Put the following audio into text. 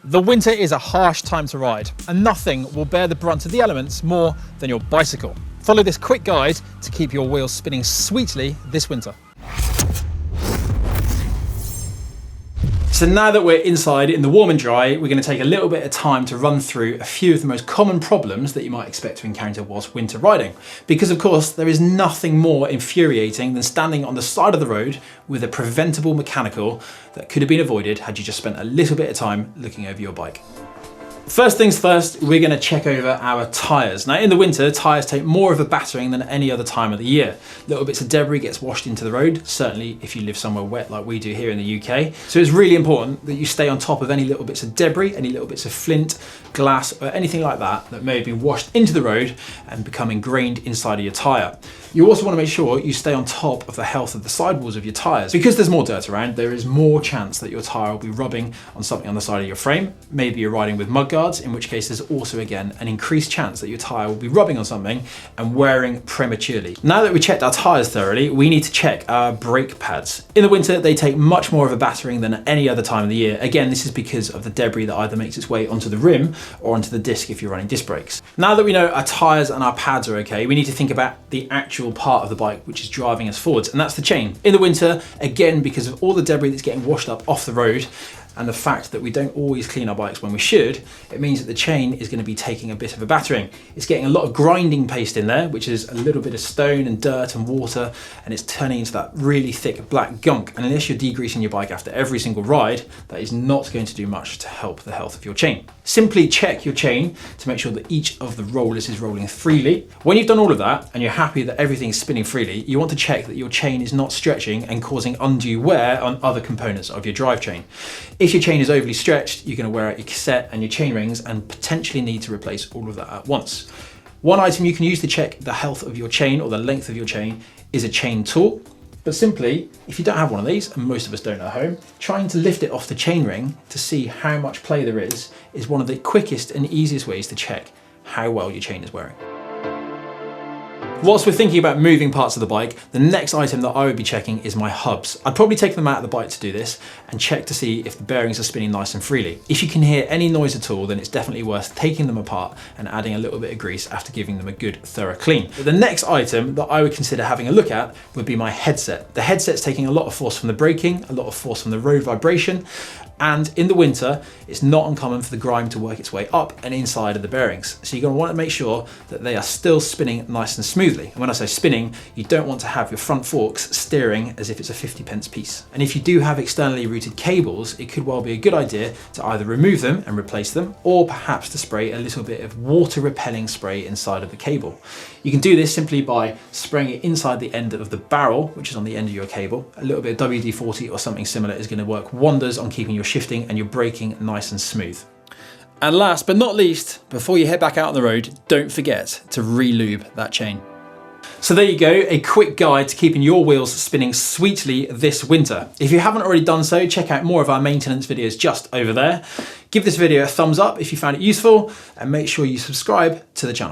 The winter is a harsh time to ride, and nothing will bear the brunt of the elements more than your bicycle. Follow this quick guide to keep your wheels spinning sweetly this winter. So now that we're inside in the warm and dry, we're going to take a little bit of time to run through a few of the most common problems that you might expect to encounter whilst winter riding. Because of course, there is nothing more infuriating than standing on the side of the road with a preventable mechanical that could have been avoided had you just spent a little bit of time looking over your bike. First things first, we're going to check over our tyres. Now in the winter, tyres take more of a battering than any other time of the year. Little bits of debris gets washed into the road, certainly if you live somewhere wet like we do here in the UK. So it's really important that you stay on top of any little bits of debris, any little bits of flint, glass, or anything like that that may have been washed into the road and become ingrained inside of your tyre. You also want to make sure you stay on top of the health of the sidewalls of your tyres. Because there's more dirt around, there is more chance that your tyre will be rubbing on something on the side of your frame. Maybe you're riding with mud guards, in which case there's also again an increased chance that your tyre will be rubbing on something and wearing prematurely. Now that we checked our tyres thoroughly, we need to check our brake pads. In the winter, they take much more of a battering than any other time of the year. Again, this is because of the debris that either makes its way onto the rim or onto the disc if you're running disc brakes. Now that we know our tyres and our pads are okay, we need to think about the actual part of the bike which is driving us forwards, and that's the chain. In the winter, again, because of all the debris that's getting washed up off the road, and the fact that we don't always clean our bikes when we should, it means that the chain is going to be taking a bit of a battering. It's getting a lot of grinding paste in there, which is a little bit of stone and dirt and water, and it's turning into that really thick black gunk. And unless you're degreasing your bike after every single ride, that is not going to do much to help the health of your chain. Simply check your chain to make sure that each of the rollers is rolling freely. When you've done all of that and you're happy that everything's spinning freely, you want to check that your chain is not stretching and causing undue wear on other components of your drive chain. If your chain is overly stretched, you're going to wear out your cassette and your chain rings and potentially need to replace all of that at once. One item you can use to check the health of your chain or the length of your chain is a chain tool. But simply, if you don't have one of these, and most of us don't at home, trying to lift it off the chain ring to see how much play there is one of the quickest and easiest ways to check how well your chain is wearing. Whilst we're thinking about moving parts of the bike, the next item that I would be checking is my hubs. I'd probably take them out of the bike to do this and check to see if the bearings are spinning nice and freely. If you can hear any noise at all, then it's definitely worth taking them apart and adding a little bit of grease after giving them a good thorough clean. But the next item that I would consider having a look at would be my headset. The headset's taking a lot of force from the braking, a lot of force from the road vibration, and in the winter, it's not uncommon for the grime to work its way up and inside of the bearings. So you're going to want to make sure that they are still spinning nice and smoothly. And when I say spinning, you don't want to have your front forks steering as if it's a 50p piece. And if you do have externally routed cables, it could well be a good idea to either remove them and replace them, or perhaps to spray a little bit of water repelling spray inside of the cable. You can do this simply by spraying it inside the end of the barrel, which is on the end of your cable. A little bit of WD-40 or something similar is going to work wonders on keeping your shifting and your braking nice and smooth. And last but not least, before you head back out on the road, don't forget to re-lube that chain. So there you go, a quick guide to keeping your wheels spinning sweetly this winter. If you haven't already done so, check out more of our maintenance videos just over there. Give this video a thumbs up if you found it useful, and make sure you subscribe to the channel.